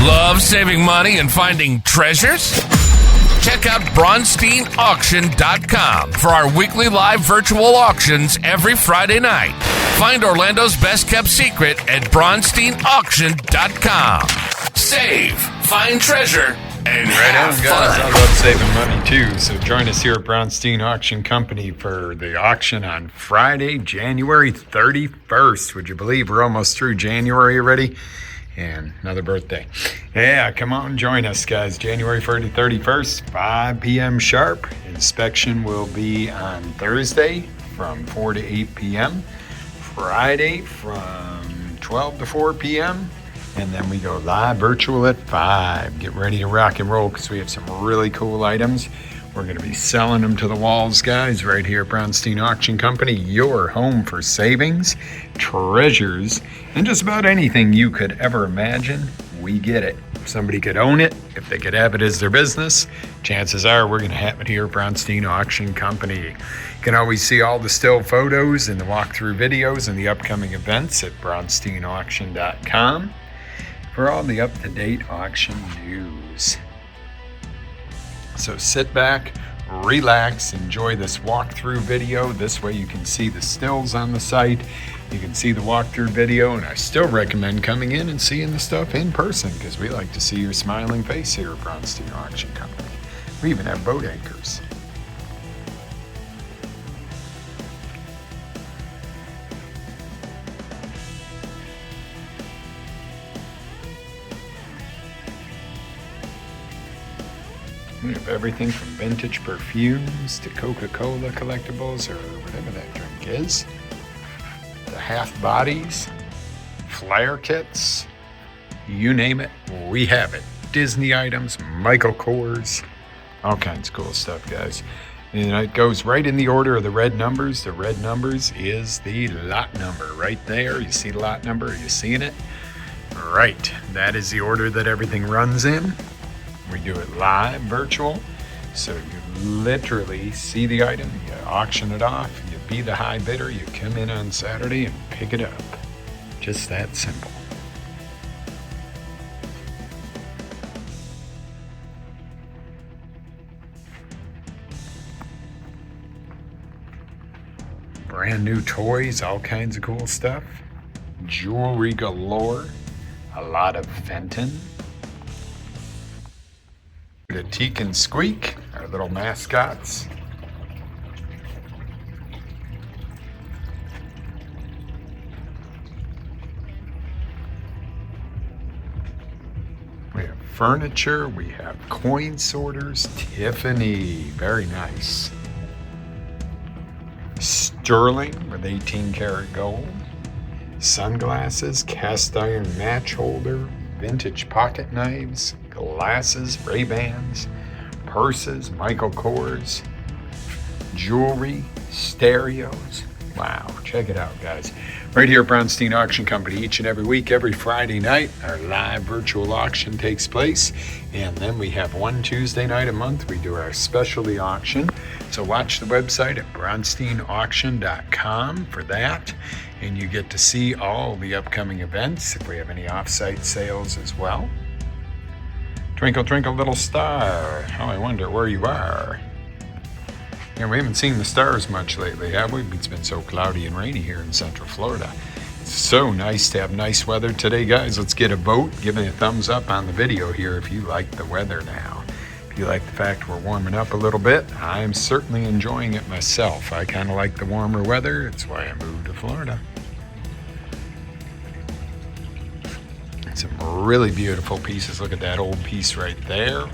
Love saving money and finding treasures? Check out BronsteinAuction.com for our weekly live virtual auctions every Friday night. Find Orlando's best kept secret at BronsteinAuction.com. Save, find treasure, and have on, guys. fun. I love saving money too. So join us here at Bronstein Auction Company for the auction on Friday, January 31st. Would you believe we're almost through January already? And another birthday. Yeah, come on and join us, guys. January 31st, 5 p.m. sharp. Inspection will be on Thursday from 4 to 8 p.m. Friday from 12 to 4 p.m. And then we go live virtual at 5. Get ready to rock and roll because we have some really cool items. We're going to be selling them to the walls, guys, right here at Bronstein Auction Company, your home for savings, treasures, and just about anything you could ever imagine. We get it. If somebody could own it, if they could have it as their business, chances are we're going to have it here at Bronstein Auction Company. You can always see all the still photos and the walkthrough videos and the upcoming events at BronsteinAuction.com for all the up-to-date auction news. So sit back, relax, enjoy this walkthrough video. This way you can see the stills on the site. You can see the walkthrough video, and I still recommend coming in and seeing the stuff in person because we like to see your smiling face here at Bronstein Auction Company. We even have boat anchors. We have everything from vintage perfumes to Coca-Cola collectibles or whatever that drink is. The half bodies, flare kits, you name it, we have it. Disney items, Michael Kors, all kinds of cool stuff, guys. And it goes right in the order of the red numbers. The red numbers is the lot number right there. You see the lot number? Are you seeing it? Right, that is the order that everything runs in. We do it live, virtual, so you literally see the item, you auction it off, you be the high bidder, you come in on Saturday and pick it up. Just that simple. Brand new toys, all kinds of cool stuff. Jewelry galore, a lot of Fenton. The Teak and Squeak, our little mascots. We have furniture, we have coin sorters, Tiffany, very nice. Sterling with 18 karat gold. Sunglasses, cast iron match holder, vintage pocket knives, glasses, Ray-Bans, purses, Michael Kors, jewelry, stereos. Wow, check it out, guys. Right here at Bronstein Auction Company, each and every week, every Friday night, our live virtual auction takes place. And then we have one Tuesday night a month, we do our specialty auction. So watch the website at BronsteinAuction.com for that. And you get to see all the upcoming events, if we have any off-site sales as well. Twinkle, twinkle, little star, how I wonder where you are. Yeah, we haven't seen the stars much lately, have we? It's been so cloudy and rainy here in Central Florida. It's so nice to have nice weather today, guys. Let's get a vote. Give me a thumbs up on the video here if you like the weather now. If you like the fact we're warming up a little bit, I'm certainly enjoying it myself. I kind of like the warmer weather. It's why I moved to Florida. Some really beautiful pieces. Look at that old piece right there.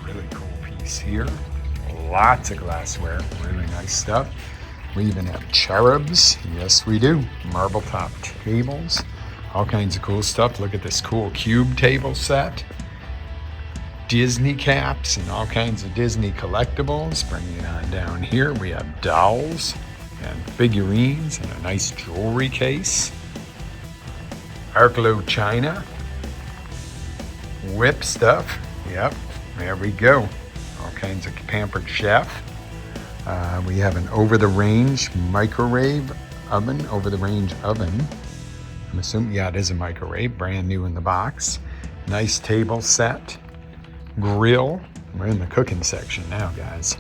Really cool piece here. Lots of glassware. Really nice stuff. We even have cherubs. Yes, we do. Marble top tables. All kinds of cool stuff. Look at this cool cube table set. Disney caps and all kinds of Disney collectibles. Bringing it on down here, we have dolls and figurines and a nice jewelry case. Arklow China. Whip stuff. Yep, there we go. All kinds of Pampered Chef. We have an over-the-range microwave oven, over-the-range oven. I'm assuming, yeah, it is a microwave, brand new in the box. Nice table set. Grill. We're in the cooking section now, guys.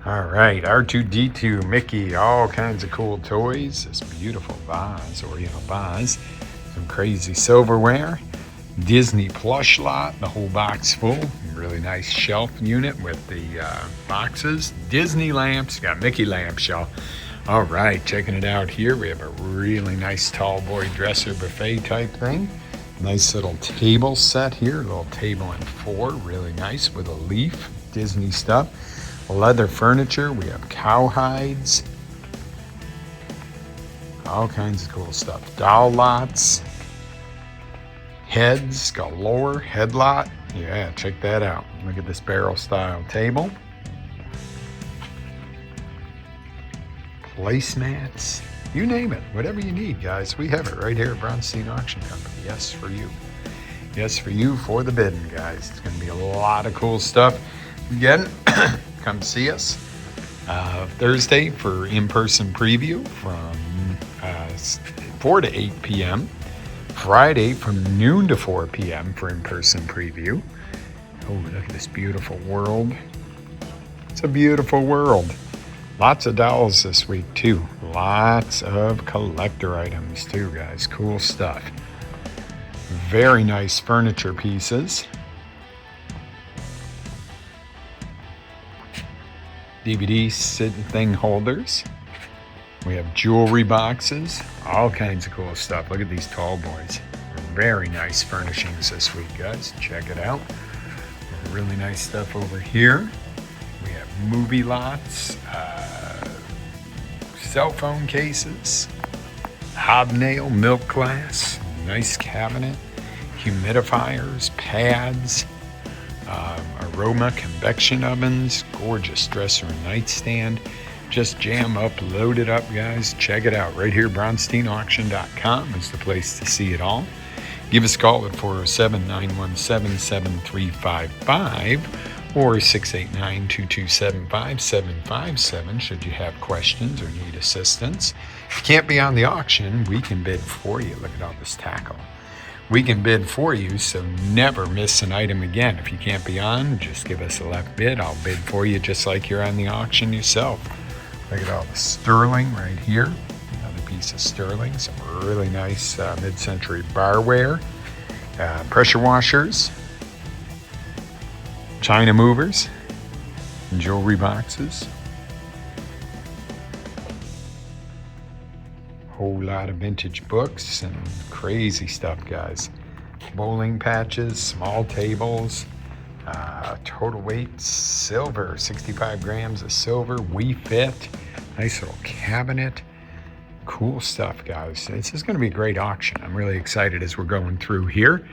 All right, R2-D2, Mickey, all kinds of cool toys. This beautiful vase, Oriental vase. Some crazy silverware. Disney plush lot, the whole box full. Really nice shelf unit with the boxes. Disney lamps, got Mickey lamps, y'all. All right, checking it out here. We have a really nice tall boy dresser buffet type thing. Nice little table set here, little table and 4, really nice with a leaf, Disney stuff. Leather furniture, we have cowhides. All kinds of cool stuff. Doll lots. Heads galore, head lot. Yeah, check that out. Look at this barrel style table. Placemats. You name it, whatever you need, guys. We have it right here at Bronstein Auction Company. Yes, for you. Yes, for you, for the bidding, guys. It's going to be a lot of cool stuff. Again, come see us Thursday for in-person preview from 4 to 8 p.m. Friday from noon to 4 p.m. for in-person preview. Oh, look at this beautiful world. It's a beautiful world. Lots of dolls this week, too. Lots of collector items, too, guys. Cool stuff. Very nice furniture pieces. DVD sitting thing holders. We have jewelry boxes. All kinds of cool stuff. Look at these tall boys. Very nice furnishings this week, guys. Check it out. Really nice stuff over here. We have movie lots, cell phone cases, hobnail milk glass, nice cabinet, humidifiers, pads, aroma convection ovens, gorgeous dresser and nightstand. Just jam up, load it up, guys. Check it out. Right here, BronsteinAuction.com is the place to see it all. Give us a call at 407-917-7355 or 689-227-5757 should you have questions or need assistance. If you can't be on the auction, we can bid for you. Look at all this tackle. We can bid for you, so never miss an item again. If you can't be on, just give us a left bid. I'll bid for you just like you're on the auction yourself. Look at all the sterling right here. Another piece of sterling. Some really nice mid-century barware. Pressure washers. China movers. Jewelry boxes. Whole lot of vintage books and crazy stuff, guys. Bowling patches, small tables. Total weight silver, 65 grams of silver. We Fit. Nice little cabinet. Cool stuff, guys. This is going to be a great auction. I'm really excited as we're going through here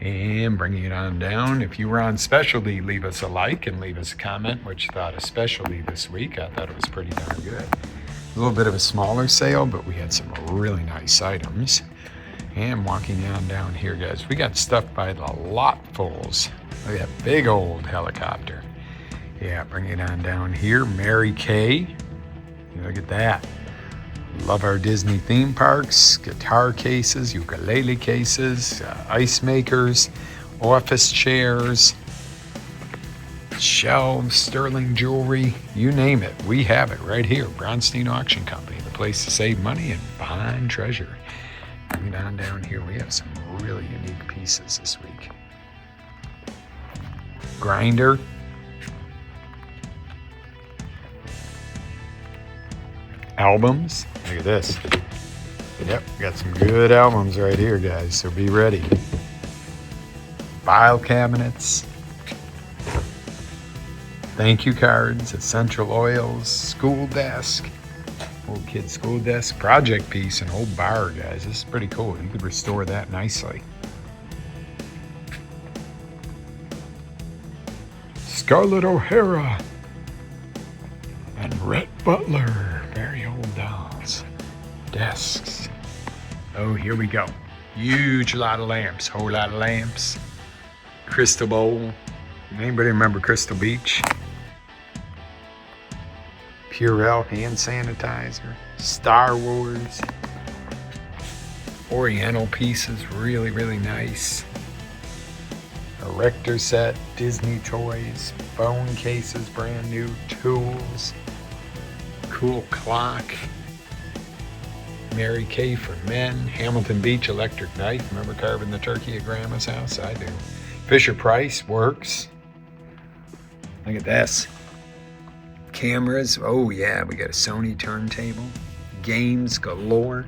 and bringing it on down. If you were on specialty, leave us a like and leave us a comment what you thought of specialty this week. I thought it was pretty darn good. A little bit of a smaller sale, but we had some really nice items. And walking on down here, guys, we got stuff by the lotfuls. Look at that big old helicopter. Yeah, bring it on down here. Mary Kay. Look at that. Love our Disney theme parks. Guitar cases, ukulele cases, ice makers, office chairs, shelves, sterling jewelry, you name it. We have it right here. Bronstein Auction Company, the place to save money and find treasure. Bring it on down here. We have some really unique pieces this week. Grinder. Albums. Look at this. Yep, got some good albums right here, guys, so be ready. File cabinets. Thank you cards, essential oils, school desk. Old kid school desk, project piece, an old bar, guys. This is pretty cool. You could restore that nicely. Scarlett O'Hara and Rhett Butler. Very old dolls. Desks. Oh, here we go. Huge lot of lamps. Whole lot of lamps. Crystal Bowl. Anybody remember Crystal Beach? Purell hand sanitizer. Star Wars. Oriental pieces. Really, really nice. Erector set. Disney toys. Phone cases. Brand new. Tools. Cool clock. Mary Kay for men. Hamilton Beach electric knife. Remember carving the turkey at Grandma's house? I do. Fisher Price works. Look at this. Cameras. Oh yeah, we got a Sony turntable. Games galore.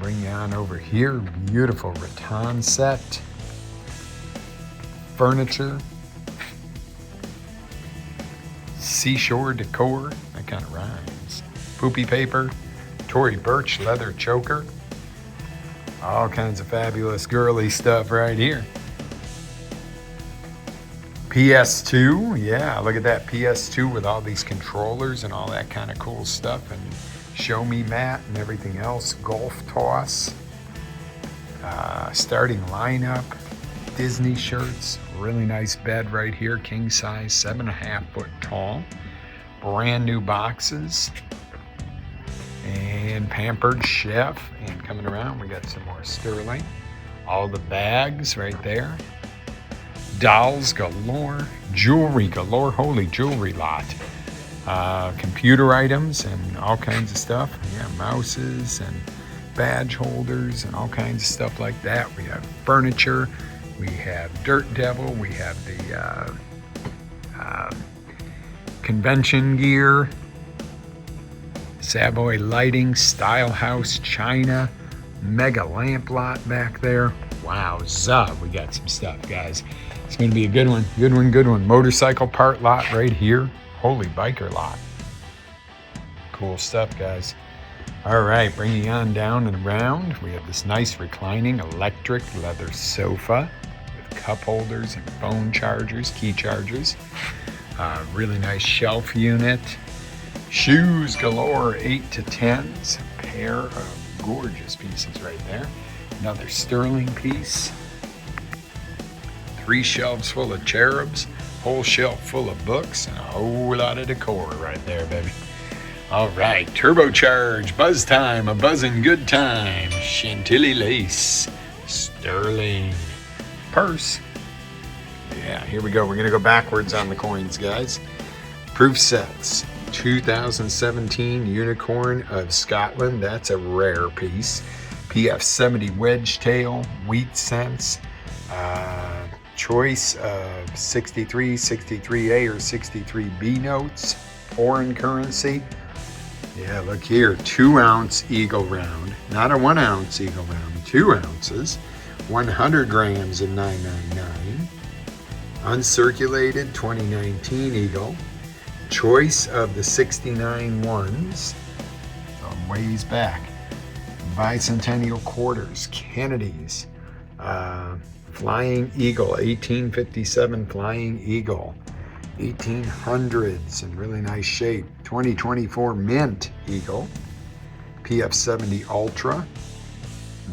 Bring you on over here. Beautiful rattan set. Furniture. Seashore decor. That kind of rhymes. Poopy paper. Tory Burch leather choker. All kinds of fabulous girly stuff right here. PS2, yeah, look at that PS2 with all these controllers and all that kind of cool stuff, and show me mat and everything else. Golf toss. Starting lineup. Disney shirts. Really nice bed right here, king size, 7.5 foot tall. Brand new boxes. And Pampered Chef. And coming around, we got some more Sterling. All the bags right there. Dolls galore. Jewelry galore. Holy jewelry lot. Computer items and all kinds of stuff. Yeah, mouses and badge holders and all kinds of stuff like that. We have furniture. We have Dirt Devil. We have the convention gear. Savoy lighting, Style House, China, mega lamp lot back there. Wowza, we got some stuff, guys. It's going to be a good one, good one, good one. Motorcycle part lot right here. Holy biker lot. Cool stuff, guys. All right, bringing on down and around. We have this nice reclining electric leather sofa with cup holders and phone chargers, key chargers. Really nice shelf unit. Shoes galore, 8 to 10s. A pair of gorgeous pieces right there. Another Sterling piece. 3 shelves full of cherubs. Whole shelf full of books. And a whole lot of decor right there, baby. All right, turbocharge, buzz time, a buzzing good time. Chantilly lace. Sterling. Purse. Yeah, here we go. We're going to go backwards on the coins, guys. Proof sets. 2017 Unicorn of Scotland. That's a rare piece. PF70 Wedge Tail, Wheat Cents. Choice of 63, 63A or 63B notes. Foreign currency. Yeah, look here. 2 ounce Eagle Round. Not a 1 ounce Eagle Round. 2 ounces. 100 grams of $9.99. Uncirculated 2019 Eagle. Choice of the 69 ones, from ways back. Bicentennial quarters, Kennedy's, Flying Eagle, 1857 Flying Eagle, 1800s in really nice shape. 2024 Mint Eagle, PF70 Ultra,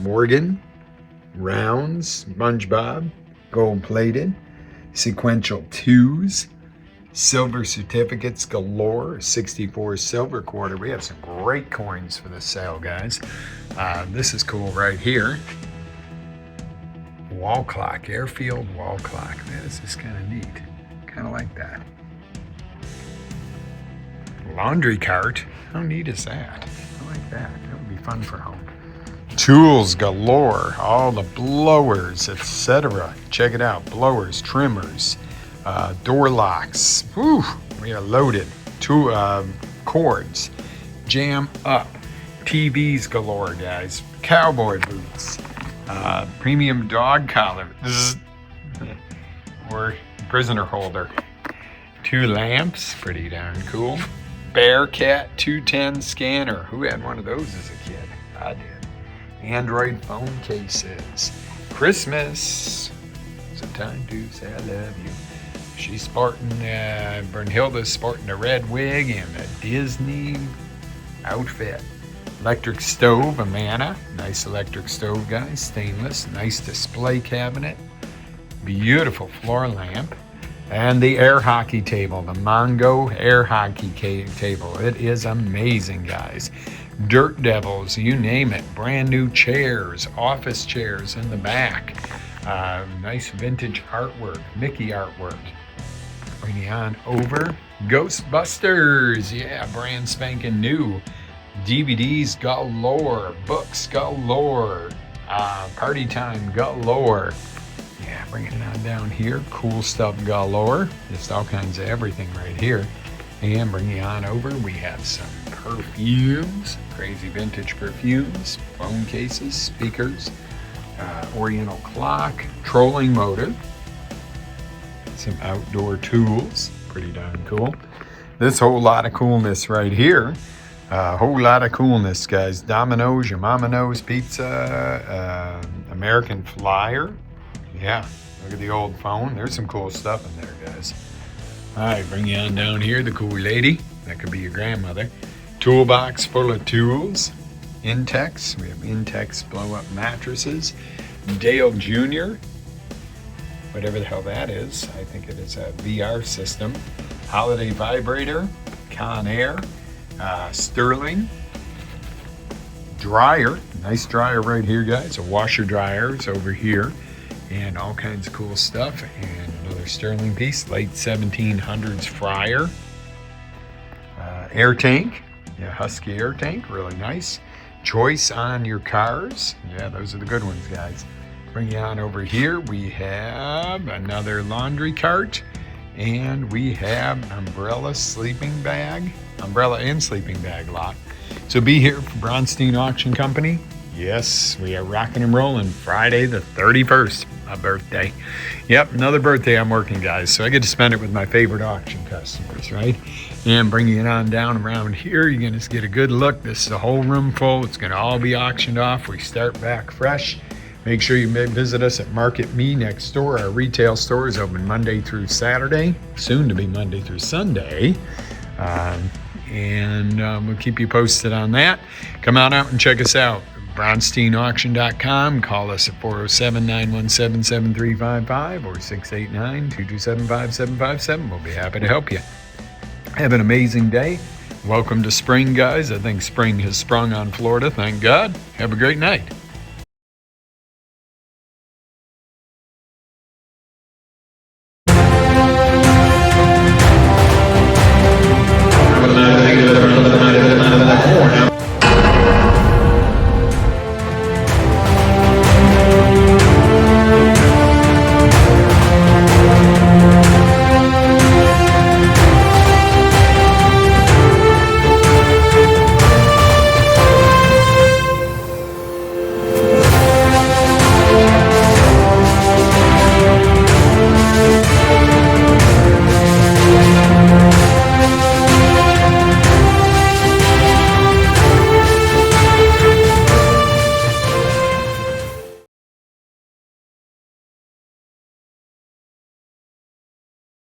Morgan, Rounds, SpongeBob, gold plated, sequential 2s. Silver certificates galore, 64 silver quarter. We have some great coins for this sale, guys. This is cool right here. Wall clock, airfield wall clock. This is kind of neat. Kind of like that. Laundry cart. How neat is that? I like that. That would be fun for home. Tools galore. All the blowers, etc. Check it out. Blowers, trimmers. Door locks. Whew, we are loaded. 2 cords. Jam up. TVs galore, guys. Cowboy boots. Premium dog collar. Or prisoner holder. 2 lamps. Pretty darn cool. Bearcat 210 scanner. Who had one of those as a kid? I did. Android phone cases. Christmas. It's a time to say I love you. She's sporting, Brunhilde's sporting a red wig and a Disney outfit. Electric stove, Amana. Nice electric stove, guys. Stainless. Nice display cabinet. Beautiful floor lamp. And the air hockey table, the Mongo air hockey table. It is amazing, guys. Dirt Devils, you name it. Brand new chairs, office chairs in the back. Nice vintage artwork, Mickey artwork. Bring you on over. Ghostbusters, yeah, brand spanking new. DVDs galore, books galore, party time galore. Yeah, bringing it on down here. Cool stuff galore. Just all kinds of everything right here. And bring you on over. We have some perfumes. Crazy vintage perfumes. Phone cases, speakers. Oriental clock. Trolling motor. Some outdoor tools. Pretty darn cool. This whole lot of coolness right here. A whole lot of coolness, guys. Domino's, your mama knows pizza. American Flyer. Yeah, look at the old phone. There's some cool stuff in there, guys. All right, bring you on down here, the cool lady. That could be your grandmother. Toolbox full of tools. Intex. We have Intex blow-up mattresses. Dale Jr. Whatever the hell that is. I think it is a VR system. Holiday vibrator. Conair. Sterling. Dryer. Nice dryer right here, guys. A washer dryer is over here. And all kinds of cool stuff. And another Sterling piece, late 1700s fryer. Air tank. Yeah, Husky air tank, really nice. Choice on your cars. Yeah, those are the good ones, guys. Bring you on over here. We have another laundry cart. And we have umbrella and sleeping bag lot. So be here for Bronstein Auction Company. Yes, we are rocking and rolling Friday the 31st, my birthday. Yep, another birthday I'm working, guys. So I get to spend it with my favorite auction customers, right? And bringing it on down around here, you're going to get a good look. This is a whole room full. It's going to all be auctioned off. We start back fresh. Make sure you visit us at Market Me next door. Our retail store is open Monday through Saturday, soon to be Monday through Sunday. And we'll keep you posted on that. Come on out and check us out. BronsteinAuction.com. Call us at 407-917-7355 or 689-227-5757. We'll be happy to help you. Have an amazing day. Welcome to spring, guys. I think spring has sprung on Florida. Thank God. Have a great night.